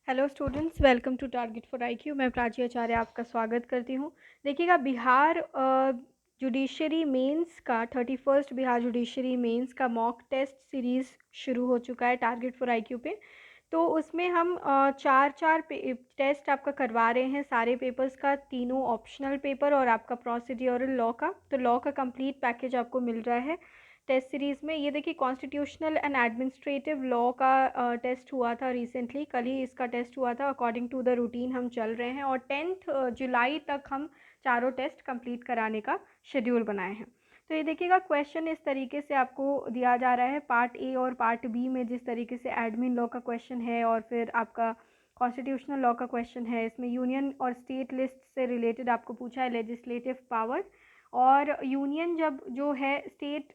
Hello students, welcome to target for IQ. मैं प्राची आचार्य आपका स्वागत करती हूँ। देखिएगा, बिहार जुडिशरी मेंस का 31 बिहार जुडिशरी मेंस का मॉक टेस्ट सीरीज़ शुरू हो चुका है टारगेट फॉर आईक्यू पे। तो उसमें हम चार टेस्ट आपका करवा रहे हैं, सारे पेपर्स का, तीनों ऑप्शनल पेपर और आपका प्रोसीड्यूरल लॉ का। तो लॉ का कंप्लीट पैकेज आपको मिल रहा है टेस्ट सीरीज़ में। ये देखिए, कॉन्स्टिट्यूशनल एंड एडमिनिस्ट्रेटिव लॉ का टेस्ट हुआ था रिसेंटली, कल ही इसका टेस्ट हुआ था। अकॉर्डिंग टू द रूटीन हम चल रहे हैं और 10 जुलाई तक हम चारों टेस्ट कंप्लीट कराने का शेड्यूल बनाए हैं। तो ये देखिएगा, क्वेश्चन इस तरीके से आपको दिया जा रहा है पार्ट ए और पार्ट बी में। जिस तरीके से एडमिन लॉ का क्वेश्चन है और फिर आपका कॉन्स्टिट्यूशनल लॉ का क्वेश्चन है, इसमें यूनियन और स्टेट लिस्ट से रिलेटेड आपको पूछा है लेजिस्लेटिव पावर। और यूनियन जब जो है स्टेट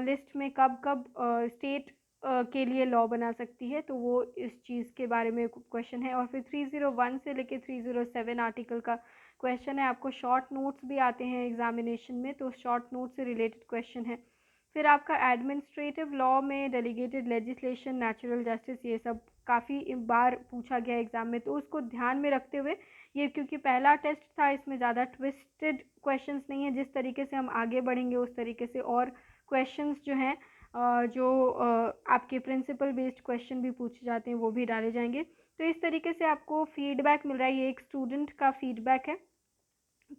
लिस्ट में कब कब स्टेट के लिए लॉ बना सकती है, तो वो इस चीज़ के बारे में क्वेश्चन है। और फिर 301 से लेके 307 आर्टिकल का क्वेश्चन है। आपको शॉर्ट नोट्स भी आते हैं एग्जामिनेशन में, तो शॉर्ट नोट से रिलेटेड क्वेश्चन है। फिर आपका एडमिनिस्ट्रेटिव लॉ में डेलीगेटेड लेजिस्लेशन, नेचुरल जस्टिस, ये सब काफ़ी बार पूछा गया एग्ज़ाम में, तो उसको ध्यान में रखते हुए, ये क्योंकि पहला टेस्ट था, इसमें ज़्यादा ट्विस्टेड क्वेश्चंस नहीं है। जिस तरीके से हम आगे बढ़ेंगे उस तरीके से और क्वेश्चंस जो हैं जो आपके प्रिंसिपल बेस्ड क्वेश्चन भी पूछे जाते हैं वो भी डाले जाएंगे। तो इस तरीके से आपको फीडबैक मिल रहा है, ये एक स्टूडेंट का फीडबैक है।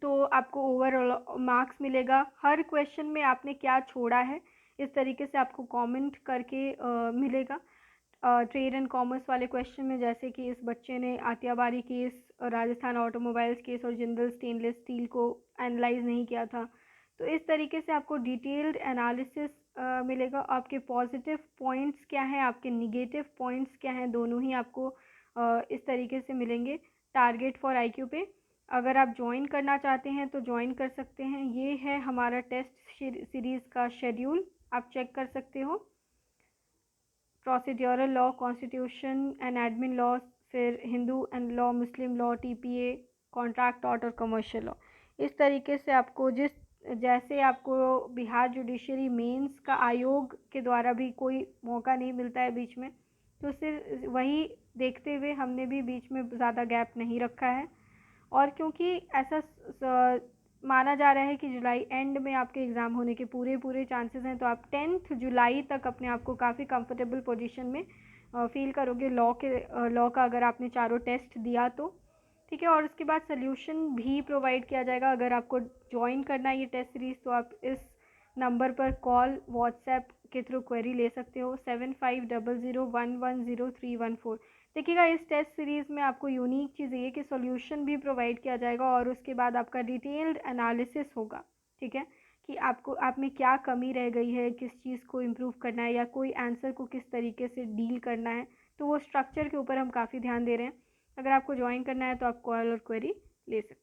तो आपको ओवरऑल मार्क्स मिलेगा हर क्वेश्चन में आपने क्या छोड़ा है, इस तरीके से आपको कमेंट करके मिलेगा। ट्रेड एंड कॉमर्स वाले क्वेश्चन में, जैसे कि इस बच्चे ने आतियाबारी केस, राजस्थान ऑटोमोबाइल्स केस और जिंदल स्टेनलेस स्टील को एनालाइज नहीं किया था। तो इस तरीके से आपको डिटेल्ड एनालिसिस मिलेगा। आपके पॉजिटिव पॉइंट्स क्या हैं, आपके निगेटिव पॉइंट्स क्या हैं, दोनों ही आपको इस तरीके से मिलेंगे टारगेट फॉर आईक्यू पे। अगर आप ज्वाइन करना चाहते हैं तो ज्वाइन कर सकते हैं। ये है हमारा टेस्ट सीरीज़ का शेड्यूल, आप चेक कर सकते हो। Procedural law, constitution and admin law, फिर Hindu and law, Muslim law, TPA, contract tort और कमर्शियल लॉ। इस तरीके से आपको जैसे आपको बिहार जुडिशरी मेंस का आयोग के द्वारा भी कोई मौका नहीं मिलता है बीच में, तो सिर्फ वही देखते हुए हमने भी बीच में ज़्यादा गैप नहीं रखा है। और क्योंकि ऐसा माना जा रहा है कि जुलाई एंड में आपके एग्ज़ाम होने के पूरे चांसेस हैं, तो आप 10 जुलाई तक अपने आप को काफ़ी कंफर्टेबल पोजीशन में फील करोगे लॉ का, अगर आपने चारों टेस्ट दिया तो। ठीक है, और उसके बाद सोल्यूशन भी प्रोवाइड किया जाएगा। अगर आपको ज्वाइन करना है ये टेस्ट सीरीज़, तो आप इस नंबर पर कॉल, व्हाट्सएप के थ्रू क्वेरी ले सकते हो, 7500110314। देखिएगा, इस टेस्ट सीरीज़ में आपको यूनिक चीज़ ये कि सॉल्यूशन भी प्रोवाइड किया जाएगा और उसके बाद आपका डिटेल्ड एनालिसिस होगा। ठीक है, कि आपको आप में क्या कमी रह गई है, किस चीज़ को इम्प्रूव करना है, या कोई आंसर को किस तरीके से डील करना है। तो वो स्ट्रक्चर के ऊपर हम काफ़ी ध्यान दे रहे हैं। अगर आपको ज्वाइन करना है तो आप कॉल और क्वेरी ले सकते हैं।